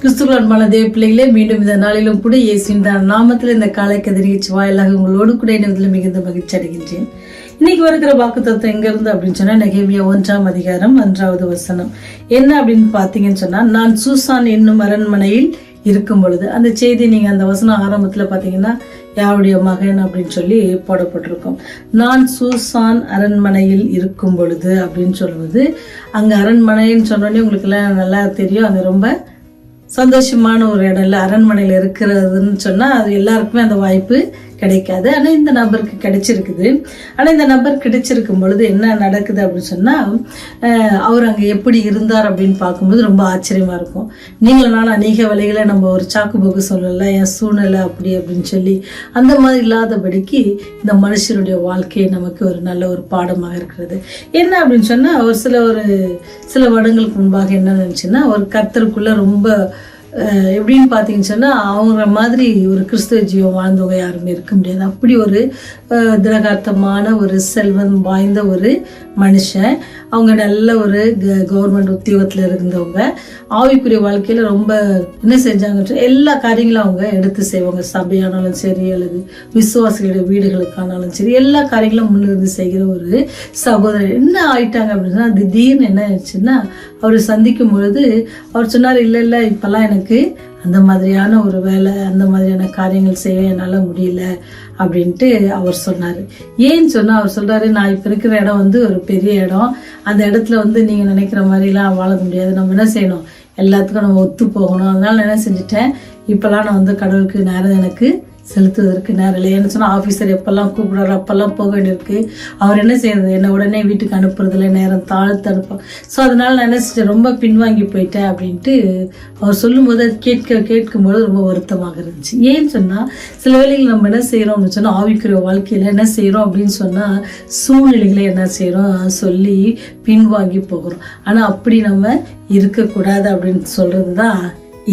கிறிஸ்துவின் அன்பான தேவ பிள்ளைகளே, மீண்டும் இந்த நாளிலும் கூட இயேசுவின் நாமத்தில் இந்த காலை கதிர்ச்சி வாயிலாக உங்களோடு கூட இணைவதில் மிகுந்த மகிழ்ச்சி அடைகின்றேன். இன்னைக்கு வருகிற வாக்குத்தத்தம் எங்க இருந்து அப்படின்னு சொன்னா, நெகேமியா 1ஆம் அதிகாரம் 1வது வசனம். என்ன அப்படின்னு பாத்தீங்கன்னு சொன்னா, நான் சூசான் என்னும் அரண்மனையில் இருக்கும் பொழுது, அந்த செய்தி நீங்க அந்த வசனம் ஆரம்பத்துல பாத்தீங்கன்னா யாருடைய மகன் அப்படின்னு சொல்லி போடப்பட்டிருக்கும். நான் சூசான் அரண்மனையில் இருக்கும் பொழுது அப்படின்னு சொல்லுவது, அங்க அரண்மனைன்னு சொன்னோடனே உங்களுக்கு எல்லாம் நல்லா தெரியும், அது ரொம்ப சந்தோஷமான ஒரு இடம் இல்லை. அரண்மனையில் இருக்கிறதுன்னு சொன்னால் அது எல்லாருக்குமே அந்த வாய்ப்பு கிடைக்காது. ஆனால் இந்த நபருக்கு கிடைச்சிருக்குது. ஆனால் இந்த நபர் கிடைச்சிருக்கும் பொழுது என்ன நடக்குது அப்படின்னு சொன்னால், அவர் அங்கே எப்படி இருந்தார் அப்படின்னு பார்க்கும்போது ரொம்ப ஆச்சரியமாக இருக்கும். நீங்களும் நானும் அநேக வேலைகளை நம்ம ஒரு சாக்கு போக்கு சொல்லலை, என் சூழ்நிலை அப்படி அப்படின்னு சொல்லி அந்த மாதிரி இல்லாதபடிக்கு இந்த மனுஷனுடைய வாழ்க்கையை நமக்கு ஒரு நல்ல ஒரு பாடமாக இருக்கிறது. என்ன அப்படின்னு சொன்னால், ஒரு சில வருடங்களுக்கு முன்பாக என்ன நினச்சுன்னா, ஒரு கர்த்தருக்குள்ளே ரொம்ப எப்படின்னு பார்த்தீங்கன்னு சொன்னால், அவங்க மாதிரி ஒரு கிறிஸ்தவ ஜீவம் வாழ்ந்தவங்க யாருமே இருக்க முடியாது. அப்படி ஒரு திடகார்த்தமான ஒரு செல்வம் வாய்ந்த ஒரு மனுஷன். அவங்க நல்ல ஒரு கவர்மெண்ட் உத்தியோகத்தில் இருந்தவங்க. ஆவிக்குரிய வாழ்க்கையில் ரொம்ப என்ன செஞ்சாங்க, எல்லா காரியங்களும் அவங்க எடுத்து செய்வாங்க. சபையானாலும் சரி, அல்லது விசுவாசிகளுடைய வீடுகளுக்கானாலும் சரி, எல்லா காரியங்களும் முன்னிருந்து செய்கிற ஒரு சகோதரர். என்ன ஆயிட்டாங்க அப்படின்னா, திடீர்னு என்ன ஆயிடுச்சுன்னா, அவர் சந்திக்கும் பொழுது அவர் சொன்னார், இல்லை இப்பெல்லாம் எனக்கு அந்த மாதிரியான ஒரு வேலை, அந்த மாதிரியான காரியங்கள் செய்ய என்னால் முடியல அப்படின்ட்டு அவர் சொன்னார். ஏன்னு சொன்னால், அவர் சொல்கிறாரு, நான் இப்போ இருக்கிற இடம் ஒரு பெரிய இடம். அந்த இடத்துல நீங்கள் நினைக்கிற மாதிரிலாம் வாழ முடியாது. நம்ம என்ன செய்யணும், எல்லாத்துக்கும் நம்ம ஒத்து போகணும். அதனால நான் என்ன செஞ்சுட்டேன், இப்போல்லாம் நான் கடவுளுக்கு நேரம் எனக்கு செலுத்துவதற்கு நேரம் இல்லை. என்ன சொன்னால், ஆஃபீஸர் எப்பெல்லாம் கூப்பிடுறாரு அப்பெல்லாம் போக வேண்டியிருக்கு. அவர் என்ன செய்யறது, என்னை உடனே வீட்டுக்கு அனுப்புறதுல நேரம் தாழ்த்து அனுப்போம். ஸோ அதனால நான் என்ன செஞ்சேன், ரொம்ப பின்வாங்கி போயிட்டேன் அப்படின்ட்டு அவர் சொல்லும்போது அது கேட்கும்போது ரொம்ப வருத்தமாக இருந்துச்சு. ஏன்னு சொன்னால், சில வேளைகள் நம்ம என்ன செய்கிறோம் அப்படின்னு சொன்னால், ஆவிக்குரிய வாழ்க்கையில் என்ன செய்கிறோம் அப்படின்னு சொன்னால், சூழ்நிலைகளை என்ன செய்கிறோம் சொல்லி பின்வாங்கி போகிறோம். ஆனால் அப்படி நம்ம இருக்கக்கூடாது அப்படின்னு சொல்கிறது தான்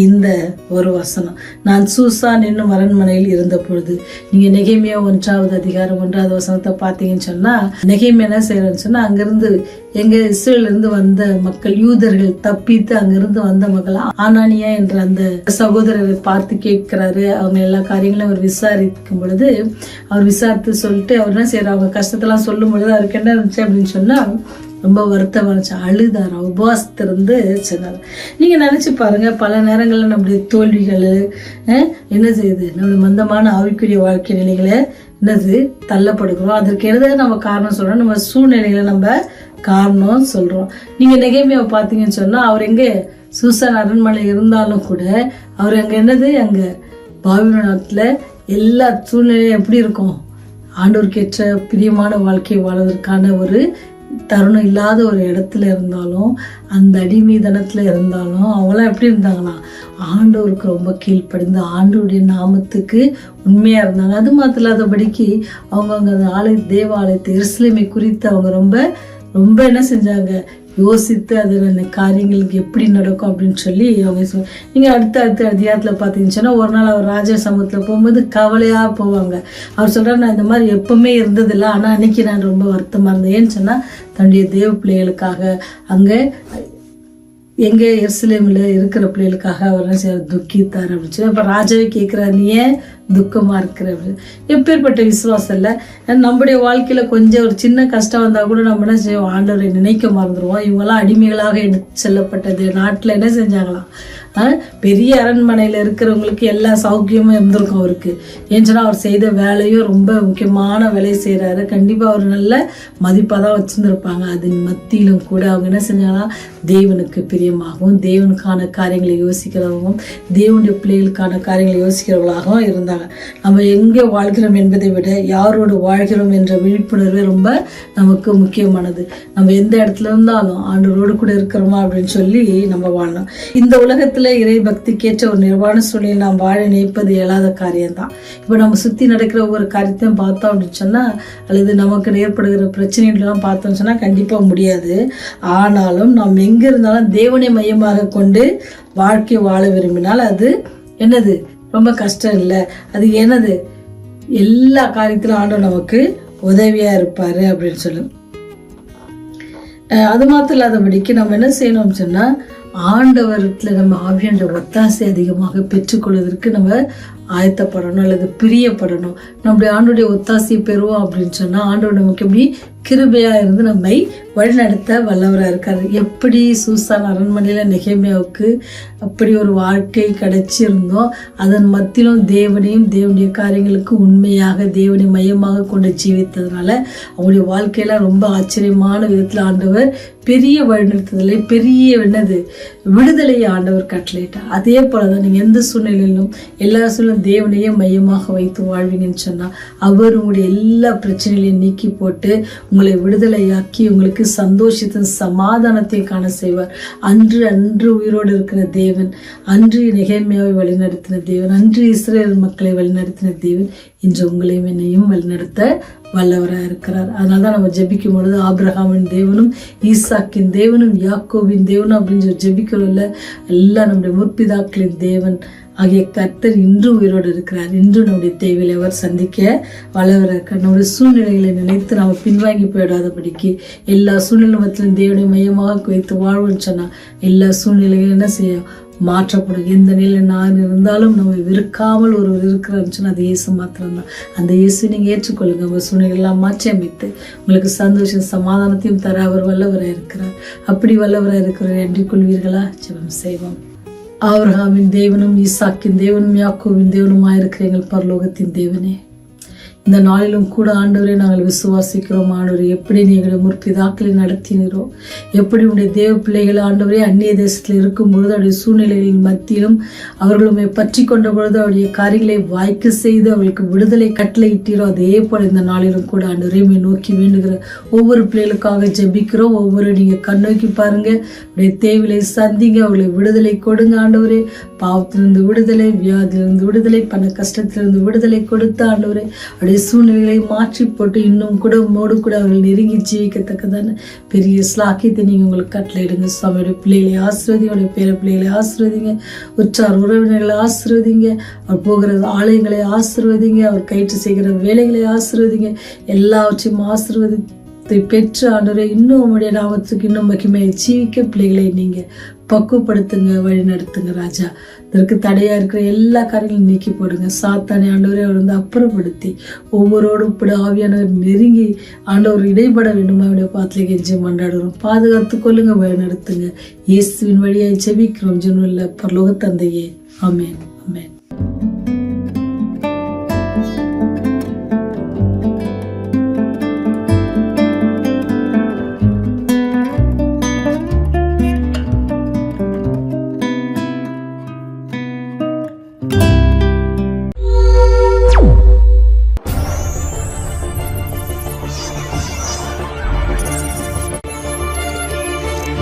இந்த ஒரு வசனம். நான் சூசான் என்னும் அரண்மனையில் இருந்த பொழுது. நீங்க நெகேமியா 1ஆவது அதிகாரம் 1வது வசனத்தை பார்த்தீங்கன்னு சொன்னா, நெகேமியா என்ன செய்யறன்னு சொன்னா, அங்கிருந்து எங்க இஸ்ரேல்ல இருந்து வந்த மக்கள், யூதர்கள் தப்பித்து அங்கிருந்து வந்த மக்கள், ஆனானியா என்ற அந்த சகோதரரை பார்த்து கேட்கிறாரு. அவங்க எல்லா காரியங்களும் அவர் விசாரிக்கும் பொழுது, அவர் விசாரித்து சொல்லிட்டு அவர் என்ன செய்யறாரு, அவங்க கஷ்டத்தெல்லாம் சொல்லும் பொழுது அவருக்கு என்ன இருந்துச்சு அப்படின்னு சொன்னா, ரொம்ப வருத்தம் வந்துச்சு. அழுதார், உபவாசத்திலிருந்து சொன்னார். நீங்க நினைச்சு பாருங்க, பல நேரங்களில் நம்முடைய தோல்விகள் என்ன செய்யுது, நம்மளுடைய மந்தமான ஆவிக்குரிய வாழ்க்கை நிலைகளை என்னது தள்ளப்படுகிறோம். அதற்கு எதாவது நம்ம காரணம் சொல்றோம், நம்ம சூழ்நிலைகளை நம்ம காரணம் சொல்றோம். நீங்க நெகேமியாவை பார்த்தீங்கன்னு சொன்னா, அவர் எங்க சூசான் அரண்மனை இருந்தாலும் கூட, அவர் அங்க என்னது, அங்க பாபிலோன் நாட்டுல எல்லா சூழ்நிலையும் எப்படி இருக்கும், ஆண்டவருக்கேற்ற பிரியமான வாழ்க்கை வாழ்வதற்கான ஒரு தருணம் இல்லாத ஒரு இடத்துல இருந்தாலும், அந்த அடிமைதனத்துல இருந்தாலும் அவங்களாம் எப்படி இருந்தாங்களாம், ஆண்டவருக்கு ரொம்ப கீழ்ப்படிந்து ஆண்டவருடைய நாமத்துக்கு உண்மையா இருந்தாங்க. அது மாத்திரம் இல்லாதபடிக்கு அவங்க அந்த தேவாலயத்தை எருசலேமை குறித்து அவங்க ரொம்ப என்ன செஞ்சாங்க, யோசித்து அதில் காரியங்களுக்கு எப்படி நடக்கும் அப்படின்னு சொல்லி அவங்க நீங்கள் அடுத்த அதிகாரத்தில் பார்த்தீங்கன்னு சொன்னால், ஒரு நாள் அவர் ராஜ சமூகத்தில் போகும்போது கவலையாக போவாங்க. அவர் சொல்கிறார், நான் இந்த மாதிரி எப்பவுமே இருந்ததில்லை, ஆனால் அன்னைக்கு நான் ரொம்ப வருத்தமாக இருந்தேன். ஏன்னு சொன்னால், தன்னுடைய தேவ பிள்ளைகளுக்காக அங்கே எங்கே எருசலேமில் இருக்கிற பிள்ளைகளுக்காக அவர் என்ன செய்ய துக்கித்தார் அப்படின்னு சொல்லி. அப்போ ராஜாவே கேட்குறாரு, நீ ஏன் துக்கமாக இருக்கிற அப்படின்னு. எப்பேற்பட்ட விசுவாசம் இல்லை. நம்முடைய வாழ்க்கையில் கொஞ்சம் ஒரு சின்ன கஷ்டம் வந்தால் கூட நம்ம என்ன செய்வோம், ஆண்டவரை நினைக்க மறந்துடுவோம். இவங்கெல்லாம் அடிமைகளாக எடுத்து செல்லப்பட்டது நாட்டில் என்ன செஞ்சாங்களாம், பெரிய அரண்மனையில் இருக்கிறவங்களுக்கு எல்லா சௌக்கியமும் இருந்திருக்கும் அவருக்கு. ஏன்னு சொன்னால், அவர் செய்த வேலையும் ரொம்ப முக்கியமான வேலையை செய்கிறாரு. கண்டிப்பாக அவர் நல்ல மதிப்பாக தான் வச்சுருந்துருப்பாங்க. அதன் மத்தியிலும் கூட அவங்க என்ன செஞ்சாங்கன்னா, தேவனுக்கு பிரியமாகவும் தேவனுக்கான காரியங்களை யோசிக்கிறவங்களும் தேவனுடைய பிள்ளைகளுக்கான காரியங்களை யோசிக்கிறவர்களாகவும் இருந்தாங்க. நம்ம எங்கே வாழ்கிறோம் என்பதை விட யாரோடு வாழ்கிறோம் என்ற விழிப்புணர்வே ரொம்ப நமக்கு முக்கியமானது. நம்ம எந்த இடத்துல இருந்தாலும் ஆண்டவரோடு கூட இருக்கிறோமா அப்படின்னு சொல்லி நம்ம வாழணும். இந்த உலகத்துல இறை பக்திக்கேற்ற ஒரு நிர்வாண சூழலில் நாம் வாழ நினைப்பது இயலாத காரியம்தான். இப்போ நம்ம சுற்றி நடக்கிற ஒவ்வொரு காரியத்தையும் பார்த்தோம் அப்படின்னு சொன்னால், அல்லது நமக்கு ஏற்படுகிற பிரச்சனைகள்லாம் பார்த்தோம்னு சொன்னால் கண்டிப்பாக முடியாது. ஆனாலும் நாம் எங்கே இருந்தாலும் தேவனை மையமாக கொண்டு வாழ்க்கை வாழ விரும்பினால் அது என்னது, ரொம்ப கஷ்டம் இல்லை. அது என்னது, எல்லா காரியத்திலும் ஆண்டவர் நமக்கு உதவியா இருப்பாரு அப்படின்னு சொல்லு. அது மாத்திரம் இல்லாதபடிக்கு நம்ம என்ன செய்யணும்னு சொன்னா, ஆண்டவரத்துல நம்ம ஆவியாண்ட ஒத்தாசை அதிகமாக பெற்றுக்கொள்வதற்கு நம்ம ஆயத்தப்படணும் அல்லது பிரியப்படணும். நம்முடைய ஆண்டோடைய ஒத்தாசையை பெறுவோம் அப்படின்னு சொன்னா ஆண்டவர் நமக்கு எப்படி கிருபையா இருந்து நம்மை வழிநடத்த வல்லவராக இருக்காரு. எப்படி சூசான் அரண்மனையில நெகேமியாவுக்கு அப்படி ஒரு வாழ்க்கை கிடைச்சிருந்தோம், அதன் மத்தியிலும் தேவனையும் தேவனுடைய காரியங்களுக்கு உண்மையாக தேவனை மையமாக கொண்டு ஜீவித்ததுனால அவங்களுடைய வாழ்க்கையில ரொம்ப ஆச்சரியமான விதத்துல ஆண்டவர் பெரிய வழிநடத்துதலை பெரிய விடுதலையை ஆண்டவர் கட்டளையிட்டார். அதே போலதான் நீங்க எந்த சூழ்நிலையிலும் எல்லா சூழ்நிலும் தேவனையே மையமாக வைத்து வாழ்வீங்கன்னு சொன்னா அவர் உங்களுடைய எல்லா பிரச்சனைகளையும் நீக்கி போட்டு உங்களை விடுதலையாக்கி உங்களுக்கு சந்தோஷத்தின் சமாதானத்தை காண செய்வார். அன்று அன்று உயிரோடு இருக்கிற தேவன், அன்று நெகேமியாவை வழிநடத்தின தேவன், அன்று இஸ்ரேல் மக்களை வழிநடத்தின தேவன் இன்று உங்களையும் என்னையும் வழிநடத்த வல்லவராக இருக்கிறார். அதனால்தான் நம்ம ஜெபிக்கும் பொழுது ஆபிரகாமின் தேவனும் ஈசாக்கின் தேவனும் யாக்கோவின் தேவனும் அப்படின்னு சொல்லி ஜெபிக்கிறோம்ல, எல்லாம் நம்முடைய முற்பிதாக்களின் தேவன் ஆகிய கர்த்தர் இன்று உயிரோடு இருக்கிறார். இன்று நம்முடைய தேவையை அவர் சந்திக்க வல்லவராக இருக்கிறார். நம்முடைய சூழ்நிலைகளை நினைத்து நம்ம பின்வாங்கி போயிடாதபடிக்கு எல்லா சூழ்நிலைத்திலும் தேவனை மையமாக வைத்து வாழ்வோன்னு சொன்னா எல்லா சூழ்நிலைகளும் என்ன செய்யும் மாற்றப்படும். எந்த நிலையில நான் இருந்தாலும் நம்ம விருக்காமல் ஒருவர் இருக்கிறாருன்னு சொன்னா அது இயேசு மாத்திரம்தான். அந்த இயேசு நீங்க ஏற்றுக்கொள்ளுங்க. உங்க சூழ்நிலை எல்லாம் மாற்றி அமைத்து உங்களுக்கு சந்தோஷம் சமாதானத்தையும் தர அவர் வல்லவராக இருக்கிறார். அப்படி வல்லவராக இருக்கிறார் என்று கொள்வீர்களா? ஜெபம் செய்வோம். ஆபிரகாமின் தேவனும் ஈசாக்கின் தேவனும் யாக்கோவின் தேவனுமாயிருக்கிற எங்கள் பரலோகத்தின் தேவனே, இந்த நாளிலும் கூட ஆண்டவரை நாங்கள் விசுவாசிக்கிறோம். ஆண்டவரை எப்படி நீங்களுடைய முற்பிதாக்களை நடத்தினீரோ, எப்படி உடைய தேவ பிள்ளைகள் ஆண்டவரே அந்நிய தேசத்தில் இருக்கும் பொழுது அவருடைய சூழ்நிலைகளின் மத்தியிலும் அவர்களுமே பற்றி கொண்ட பொழுது அவருடைய காரியங்களை வாய்க்க செய்து அவர்களுக்கு விடுதலை கட்டளையிட்டீரோ, அதே போல இந்த நாளிலும் கூட ஆண்டவரை நோக்கி வேண்டுகிற ஒவ்வொரு பிள்ளைகளுக்காக ஜெபிக்கிறோம். ஒவ்வொரு நீங்க கண்ணோக்கி பாருங்க, உடைய தேவையை சந்திங்க, அவர்களை விடுதலை கொடுங்க ஆண்டவரே. பாவத்திலிருந்து விடுதலை, வியாதியிலிருந்து விடுதலை, பண கஷ்டத்திலிருந்து விடுதலை கொடுத்து ஆண்டவரே அவருடைய சூழ்நிலைகளை மாற்றி போட்டு இன்னும் கூட உம்மோடு கூட அவர்கள் நெருங்கி ஜீவிக்கத்தக்கதான பெரிய ஸ்லாக்கியத்தை நீங்க உங்களுக்கு கட்டளையிடுங்க. சுவாமியோட பிள்ளைகளை ஆசீர்வதிங்க, அவருடைய பேர பிள்ளைகளை ஆசீர்வதிங்க, உற்றார் உறவினர்களை ஆசீர்வதிங்க, அவர் போகிற ஆலயங்களை ஆசீர்வதிங்க, அவர் கயிற்று செய்கிற வேலைகளை ஆசீர்வதிங்க, எல்லாவற்றையும் ஆசீர்வதித்தை பெற்று ஆண்டவரே இன்னும் உங்களுடைய நாமத்துக்கு இன்னும் மகிமையை ஜீவிக்க பிள்ளைகளை நீங்க பக்குவப்படுத்துங்க, வழி நடத்துங்க ராஜா. இதற்கு தடையா இருக்கிற எல்லா காரியங்களும் நீக்கி போடுங்க. சாத்தானை ஆண்டவரை அவர் அப்புறப்படுத்தி ஒவ்வொருவரோடும் இப்படி ஆவியானவர் நெருங்கி ஆண்டவர் இடைப்பட வேண்டும். அவருடைய பாத்திரை கெஞ்சி மண்டாடுறோம். பாதுகாத்து கொள்ளுங்க, வழி நடத்துங்க. இயேசுவின் வழியாய் ஜெபிக்கிறோம் ஜெனுள்ள பரலோக தந்தையே, ஆமென், ஆமென்.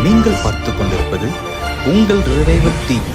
நீங்கள் பார்த்துக் கொண்டிருப்பது உங்கள் ரிவைவல் டிவி.